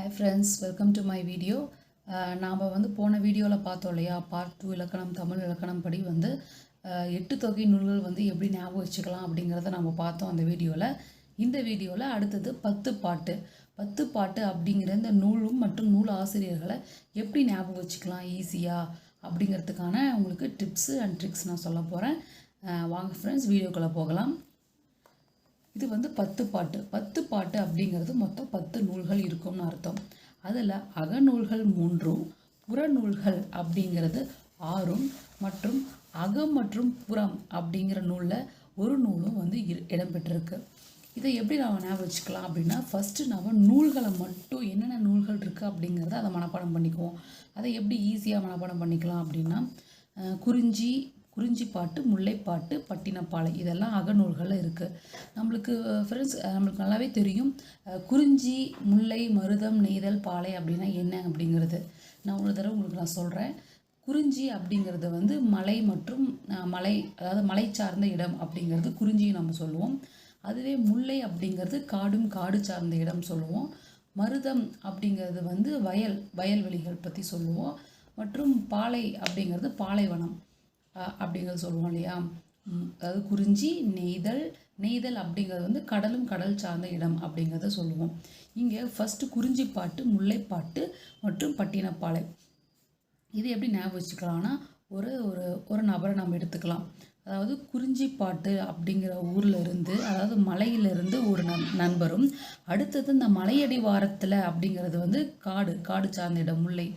Hi friends, welcome to my video. நாம் வந்து போன வீடியோவில் பார்த்தோம் இல்லையா, part-2 இலக்கணம் தமிழ் இலக்கணம் படி வந்து 8 தொகை நூல்கள் வந்து எப்படி ஞாபகம் வச்சுக்கலாம் அப்படிங்கிறத நம்ம பார்த்தோம் அந்த வீடியோவில். இந்த வீடியோவில் அடுத்தது 10 பாட்டு அப்படிங்கிற இந்த நூலும் மற்றும் நூல் ஆசிரியர்களை எப்படி ஞாபகம் வச்சுக்கலாம் ஈஸியாக அப்படிங்கிறதுக்கான உங்களுக்கு டிப்ஸு அண்ட் ட்ரிக்ஸ் நான் சொல்ல போகிறேன். வாங்க ஃப்ரெண்ட்ஸ் வீடியோக்குள்ளே போகலாம். இது வந்து 10 பாட்டு அப்படிங்கிறது மொத்தம் 10 நூல்கள் இருக்கும்னு அர்த்தம். அதில் அகநூல்கள் 3ம் புறநூல்கள் அப்படிங்கிறது 6ம் மற்றும் அகம் மற்றும் புறம் அப்படிங்கிற நூலில் ஒரு நூலும் வந்து இடம்பெற்றிருக்கு. இதை எப்படி நம்ம ஞாபகம் வச்சுக்கலாம் அப்படின்னா, ஃபஸ்ட்டு நம்ம நூல்களை மட்டும் என்னென்ன நூல்கள் இருக்குது அப்படிங்கிறத அதை மனப்பாடம் பண்ணிக்குவோம். அதை எப்படி ஈஸியாக மனப்பாடம் பண்ணிக்கலாம் அப்படின்னா, குறிஞ்சி பாட்டு, முல்லைப்பாட்டு, பட்டினப்பாலை இதெல்லாம் அகநூல்களில் இருக்குது. நம்மளுக்கு ஃப்ரெண்ட்ஸ் நம்மளுக்கு நல்லாவே தெரியும் குறிஞ்சி, முல்லை, மருதம், நெய்தல், பாலை அப்படின்னா என்ன அப்படிங்கிறது. நான் ஒரு தடவை உங்களுக்கு நான் சொல்கிறேன். குறிஞ்சி அப்படிங்கிறது வந்து மலை மற்றும் அதாவது மலை சார்ந்த இடம் அப்படிங்கிறது குறிஞ்சியை நம்ம சொல்லுவோம். அதுவே முல்லை அப்படிங்கிறது காடு சார்ந்த இடம் சொல்லுவோம். மருதம் அப்படிங்கிறது வந்து வயல்வெளிகள் பற்றி சொல்லுவோம். மற்றும் பாலை அப்படிங்கிறது பாலைவனம் அப்படிங்கிறது சொல்லுவோம் இல்லையா. அதாவது குறிஞ்சி, நெய்தல் அப்படிங்கிறது வந்து கடல் சார்ந்த இடம் அப்படிங்கிறத சொல்லுவோம். இங்கே ஃபஸ்ட்டு குறிஞ்சி பாட்டு, முல்லைப்பாட்டு மற்றும் பட்டினப்பாலை இது எப்படி ஞாபகம் வச்சுக்கலாம்னா, ஒரு நபரை நம்ம எடுத்துக்கலாம். அதாவது குறிஞ்சிப்பாட்டு அப்படிங்கிற ஊரில் இருந்து, அதாவது மலையிலிருந்து ஒரு நண்பரும், அடுத்தது இந்த மலையடி வாரத்தில் அப்படிங்கிறது வந்து காடு சார்ந்த இடம் முல்லை,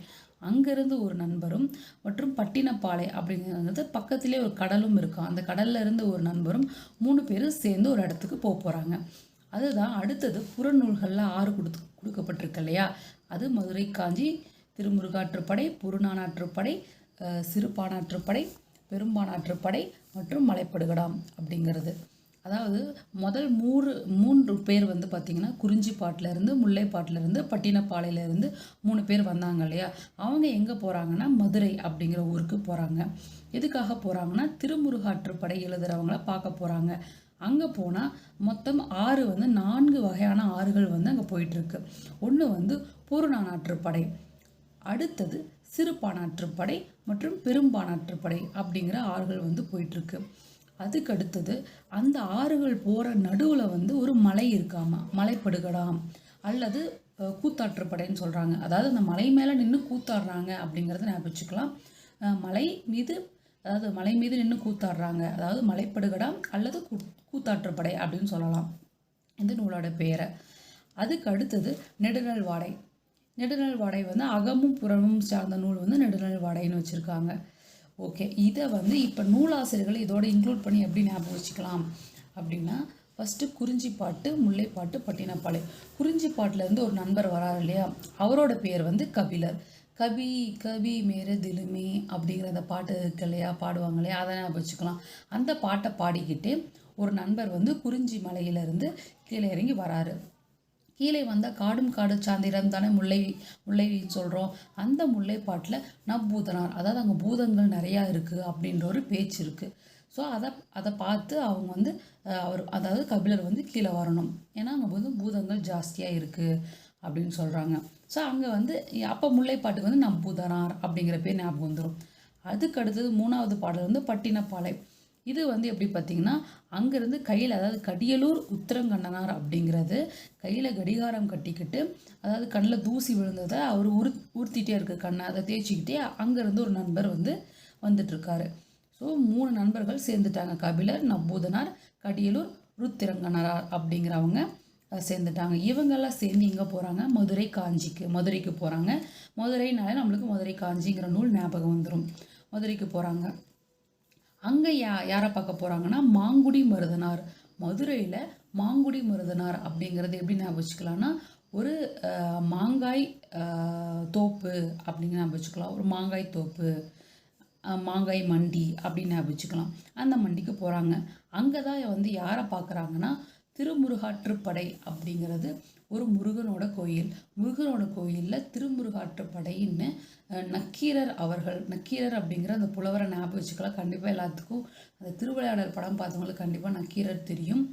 அங்கேருந்து ஒரு நண்பரும், மற்றும் பட்டினப்பாலை அப்படிங்கிறது பக்கத்திலே ஒரு கடலும் இருக்கும். அந்த கடல்ல இருந்து ஒரு நண்பரும் 3 பேரும் சேர்ந்து ஒரு இடத்துக்கு போகிறாங்க. அதுதான் அடுத்தது புறநூல்களில் 6 கொடுக்கப்பட்டிருக்கு இல்லையா. அது மதுரை காஞ்சி, திருமுருகாற்றுப்படை, புறநானூற்றுப்படை, சிறுபானாற்றுப்படை, பெரும்பானாற்றுப்படை மற்றும் மலைப்படுகடாம் அப்படிங்கிறது. அதாவது முதல் 3 பேர் வந்து பார்த்திங்கன்னா குறிஞ்சிப்பாட்டிலேருந்து, முல்லைப்பாட்டிலேருந்து, பட்டினப்பாலையிலேருந்து 3 பேர் வந்தாங்க இல்லையா. அவங்க எங்கே போகிறாங்கன்னா மதுரை அப்படிங்கிற ஊருக்கு போகிறாங்க. எதுக்காக போகிறாங்கன்னா திருமுருகாற்றுப்படை எழுதுகிறவங்கள பார்க்க போகிறாங்க. அங்கே போனால் மொத்தம் 4 வகையான ஆறுகள் வந்து அங்கே போயிட்டுருக்கு. ஒன்று வந்து புறநானூற்றுப்படை, அடுத்தது சிறுபானாற்றுப்படை மற்றும் பெரும்பானாற்றுப்படை அப்படிங்கிற ஆறுகள் வந்து போயிட்டுருக்கு. அதுக்கு அடுத்தது அந்த ஆறுகள் போகிற நடுவில் வந்து ஒரு மலை இருக்காமா, மலைப்படுகடாம் அல்லது கூத்தாற்றுப்படைன்னு சொல்கிறாங்க. அதாவது அந்த மலை மேலே நின்று கூத்தாடுறாங்க அப்படிங்கிறத ஞாபகம் வச்சுக்கலாம். மலை மீது நின்று கூத்தாடுறாங்க, அதாவது மலைப்படுகடாம் அல்லது கூத்தாற்றுப்படை அப்படின்னு சொல்லலாம் இந்த நூலோட பெயரை. அதுக்கு அடுத்தது நெடுநல் வாடை வந்து அகமும் புறமும் சார்ந்த நூல் வந்து நெடுநல் வாடைன்னு வச்சுருக்காங்க. ஓகே, இதை வந்து இப்போ நூலாசிரியர்களை இதோட இன்க்ளூட் பண்ணி எப்படி ஞாபகம் வச்சுக்கலாம் அப்படின்னா, ஃபஸ்ட்டு குறிஞ்சிப்பாட்டு, முல்லைப்பாட்டு, பட்டினப்பாலை. குறிஞ்சிப்பாட்டிலேருந்து ஒரு நண்பர் வராரு இல்லையா, அவரோட பேர் வந்து கபிலர். கபி மேரே திலுமே அப்படிங்கிற அந்த பாட்டு இருக்கு இல்லையா, பாடுவாங்க இல்லையா, அதை ஞாபகம் வச்சுக்கலாம். அந்த பாட்டை பாடிக்கிட்டு ஒரு நண்பர் வந்து குறிஞ்சி மலையிலேருந்து கீழே இறங்கி வராரு. கீழே வந்தால் காடு சார்ந்த இடம் தானே முல்லைன்னு சொல்கிறோம். அந்த முல்லைப்பாட்டில் நம்பூதனார், அதாவது அங்கே பூதங்கள் நிறையா இருக்குது அப்படின்ற ஒரு பேச்சு இருக்குது. ஸோ அதை பார்த்து அவங்க வந்து அதாவது கபிலர் வந்து கீழே வரணும், ஏன்னா அங்கே வந்து பூதங்கள் ஜாஸ்தியாக இருக்குது அப்படின்னு சொல்கிறாங்க. ஸோ அங்கே வந்து அப்போ முல்லைப்பாட்டுக்கு வந்து நம்பூதனார் அப்படிங்கிற பேர் ஞாபகம் வந்துடும். அதுக்கு அடுத்தது 3வது பாடல் வந்து பட்டினப்பாலை. இது வந்து எப்படி பார்த்திங்கன்னா, அங்கேருந்து கையில், அதாவது கடியலூர் உத்திரங்கண்ணனார் அப்படிங்கிறது கையில் கடிகாரம் கட்டிக்கிட்டு, அதாவது கண்ணில் தூசி விழுந்ததை அவர் உறுத்திட்டே இருக்கு கண்ணை, அதை தேய்ச்சிக்கிட்டே அங்கேருந்து ஒரு நண்பர் வந்து வந்துட்டுருக்காரு. ஸோ 3 நண்பர்கள் சேர்ந்துட்டாங்க. கபிலர், நம்பூதனார், கடியலூர் உத்திரங்கண்ணனார் அப்படிங்கிறவங்க சேர்ந்துட்டாங்க. இவங்கெல்லாம் சேர்ந்து எங்கே போகிறாங்க, மதுரைக்கு போகிறாங்க. மதுரைனாலே நம்மளுக்கு மதுரை காஞ்சிங்கிற நூல் ஞாபகம் வந்துடும். மதுரைக்கு போகிறாங்க. அங்கே யாரை பார்க்க போகிறாங்கன்னா மாங்குடி மருதனார். மதுரையில் மாங்குடி மருதனார் அப்படிங்கிறது எப்படி ஞாபகம் வச்சுக்கலாம்னா, ஒரு மாங்காய் தோப்பு அப்படின்னு ஞாபகம் வச்சுக்கலாம். ஒரு மாங்காய் தோப்பு, மாங்காய் மண்டி அப்படின்னு ஞாபகம் வச்சுக்கலாம். அந்த மண்டிக்கு போகிறாங்க. அங்கே தான் வந்து யாரை பார்க்குறாங்கன்னா திருமுருகாற்றுப்படை அப்படிங்கிறது ஒரு முருகனோட கோயிலில் திருமுருகாற்றுப்படைன்னு நக்கீரர் அப்படிங்கிற அந்த புலவரை ஞாபகம் வச்சுக்கலாம். கண்டிப்பாக எல்லாத்துக்கும் அந்த திருவிளையாடல் படம் பார்த்தவங்களுக்கு கண்டிப்பாக நக்கீரர் தெரியும்.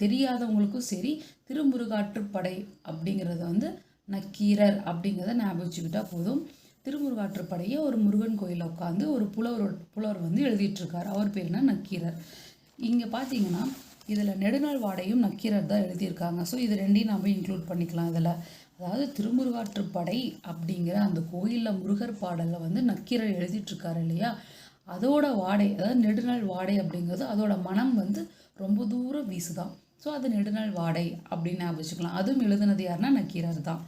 தெரியாதவங்களுக்கும் சரி, திருமுருகாற்றுப்படை அப்படிங்கிறது வந்து நக்கீரர் அப்படிங்கிறத ஞாபகம் வச்சுக்கிட்டா போதும். திருமுருகாற்றுப்படையை ஒரு முருகன் கோயிலில் உட்காந்து ஒரு புலவர் வந்து எழுதிட்டுருக்கார். அவர் பேர் என்ன? நக்கீரர். இங்கே பார்த்தீங்கன்னா இதில் நெடுநாள் வாடையும் நக்கீரர் தான் எழுதியிருக்காங்க. ஸோ இது ரெண்டையும் நம்ம இன்க்ளூட் பண்ணிக்கலாம் இதில். அதாவது திருமுருகாற்றுப்படை அப்படிங்கிற அந்த கோயிலில் முருகர் பாடலில் வந்து நக்கீரர் எழுதிட்டுருக்காரு இல்லையா, அதோட வாடை, அதாவது நெடுநாள் வாடை அப்படிங்கிறது அதோட மனம் வந்து ரொம்ப தூரம் வீசுதான். ஸோ அது நெடுநாள் வாடை அப்படின்னு வச்சுக்கலாம். அதுவும் எழுதுனது யாருன்னா நக்கீரர் தான்.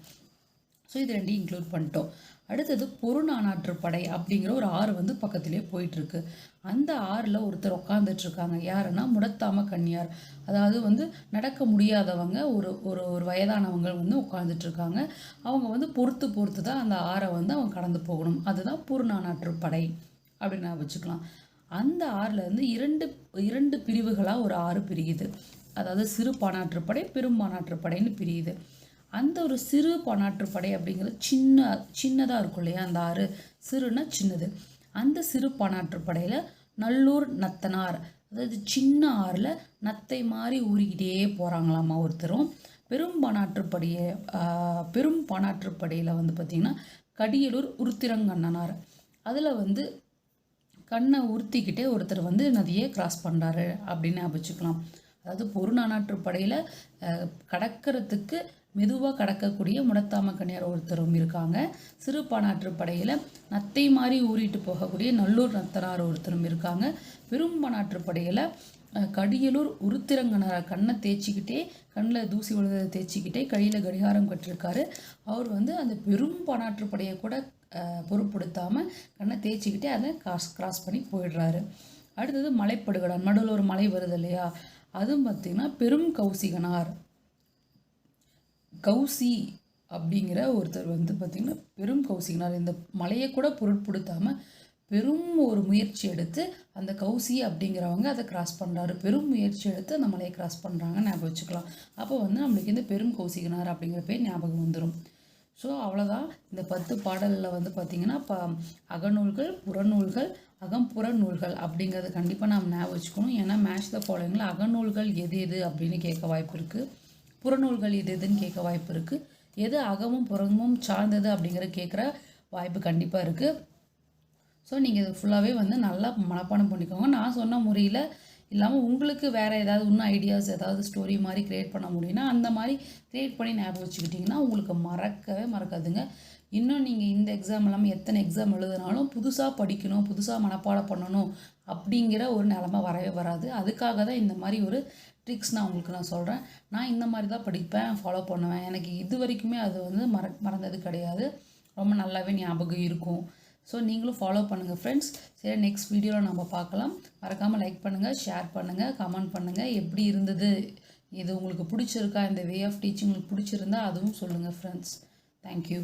ஸோ இது ரெண்டையும் இன்க்ளூட் பண்ணிட்டோம். அடுத்தது பொருநானாற்றுப்படை அப்படிங்கிற ஒரு ஆறு வந்து பக்கத்திலே போயிட்டுருக்கு. அந்த ஆறில் ஒருத்தர் உட்காந்துட்ருக்காங்க. யாருன்னா முடத்தாம கன்னியார். அதாவது வந்து நடக்க முடியாதவங்க, ஒரு ஒரு ஒரு வயதானவங்க வந்து உட்காந்துட்ருக்காங்க. அவங்க வந்து பொறுத்து தான் அந்த ஆறை வந்து அவங்க கடந்து போகணும். அதுதான் பொருநானாற்றுப்படை அப்படின்னு நான் வச்சுக்கலாம். அந்த ஆறில் வந்து இரண்டு பிரிவுகளாக ஒரு ஆறு பிரியுது. அதாவது சிறு பானாற்றுப்படை, பெரும் பானாற்றுப்படைன்னு பிரியுது. அந்த ஒரு சிறு பானாற்றுப்படை அப்படிங்கிறது சின்னதாக இருக்கும் இல்லையா, அந்த ஆறு சிறுனா சின்னது. அந்த சிறு பானாற்றுப்படையில் நல்லூர் நத்தனார், அதாவது சின்ன ஆறில் நத்தை மாதிரி ஊறிக்கிட்டே போகிறாங்களாமா ஒருத்தரும். பெரும் பானாற்றுப்படையில் வந்து பார்த்திங்கன்னா கடியலூர் உருத்திரங்கண்ணனார், அதில் வந்து கண்ணை உறுத்திக்கிட்டே ஒருத்தர் வந்து நதியை கிராஸ் பண்ணுறாரு அப்படின்னு வச்சுக்கலாம். அதாவது பொருநானாற்றுப்படையில் கடக்கிறதுக்கு மெதுவாக கடக்கக்கூடிய முடத்தாம கன்னியார் ஒருத்தரும் இருக்காங்க. சிறு பானாற்றுப்படையில் நத்தை மாதிரி ஊறிட்டு போகக்கூடிய நல்லூர் நத்தனார் ஒருத்தரும் இருக்காங்க. பெரும் பானாற்றுப்படையில் கடியலூர் உருத்திரங்கனார் கண்ணை தேய்ச்சிக்கிட்டே, கண்ணில் தூசி விழுந்ததை தேய்ச்சிக்கிட்டே, கையில் கடிகாரம் கட்டிருக்காரு. அவர் வந்து அந்த பெரும் பானாற்றுப்படையை கூட பொருட்படுத்தாமல் கண்ணை தேய்ச்சிக்கிட்டே அதை கிராஸ் பண்ணி போயிடுறாரு. அடுத்தது மலைப்படுகடான், நடுவில் ஒரு மலை வருது இல்லையா, அதுவும் பார்த்திங்கன்னா பெரும் கௌசிகனார். கௌசி அப்படிங்கிற ஒருத்தர் வந்து பார்த்திங்கன்னா பெரும் கௌசிகனார். இந்த மலையை கூட பொருட்படுத்தாமல் பெரும் ஒரு முயற்சி எடுத்து அந்த கௌசி அப்படிங்கிறவங்க அதை கிராஸ் பண்ணுறாரு. பெரும் முயற்சி எடுத்து அந்த மலையை கிராஸ் பண்ணுறாங்க ஞாபகம் வச்சுக்கலாம். அப்போ வந்து நம்மளுக்கு இந்த பெரும் கௌசிகனார் அப்படிங்கிற பேர் ஞாபகம் வந்துடும். ஸோ அவ்வளோதான். இந்த 10 பாடலில் வந்து பார்த்திங்கன்னா அகநூல்கள், புறநூல்கள், அகம்புற நூல்கள் அப்படிங்கிறது கண்டிப்பாக நாம் ஞாபகம் வச்சுக்கணும். ஏன்னா மேட்ச் த ஃபாலோயிங்கில் அகநூல்கள் எது அப்படின்னு கேட்க வாய்ப்பு இருக்குது, புறநூல்கள் எதுன்னு கேட்க வாய்ப்பு இருக்குது, எது அகமும் புறமும் சார்ந்தது அப்படிங்கிற கேட்குற வாய்ப்பு கண்டிப்பாக இருக்குது. ஸோ நீங்கள் இது ஃபுல்லாகவே வந்து நல்லா மனப்பாடம் பண்ணிக்கோங்க. நான் சொன்ன முறையில் இல்லாமல் உங்களுக்கு வேறு ஏதாவது இன்னும் ஐடியாஸ், ஏதாவது ஸ்டோரி மாதிரி க்ரியேட் பண்ண முடியும்னா அந்த மாதிரி க்ரியேட் பண்ணி ஞாபகம் வச்சுக்கிட்டிங்கன்னா உங்களுக்கு மறக்கவே மறக்காதுங்க. இன்னும் நீங்கள் இந்த எக்ஸாம் இல்லாமல் எத்தனை எக்ஸாம் எழுதுனாலும் புதுசாக படிக்கணும், புதுசாக மனப்பாடம் பண்ணணும் அப்படிங்கிற ஒரு நிலமை வரவே வராது. அதுக்காக தான் இந்த மாதிரி ஒரு ட்ரிக்ஸ் நான் உங்களுக்கு சொல்கிறேன். நான் இந்த மாதிரி தான் படிப்பேன், ஃபாலோ பண்ணுவேன். எனக்கு இது வரைக்குமே அது வந்து மறந்தது கிடையாது. ரொம்ப நல்லாவே ஞாபகம் இருக்கும். ஸோ நீங்களும் ஃபாலோ பண்ணுங்கள் ஃப்ரெண்ட்ஸ். சரி, நெக்ஸ்ட் வீடியோவில் நம்ம பார்க்கலாம். மறக்காமல் லைக் பண்ணுங்கள், ஷேர் பண்ணுங்கள், கமெண்ட் பண்ணுங்கள். எப்படி இருந்தது, இது உங்களுக்கு பிடிச்சிருக்கா, இந்த வே ஆஃப் டீச்சிங் உங்களுக்கு பிடிச்சிருந்தா அதுவும் சொல்லுங்கள் ஃப்ரெண்ட்ஸ். தேங்க்யூ.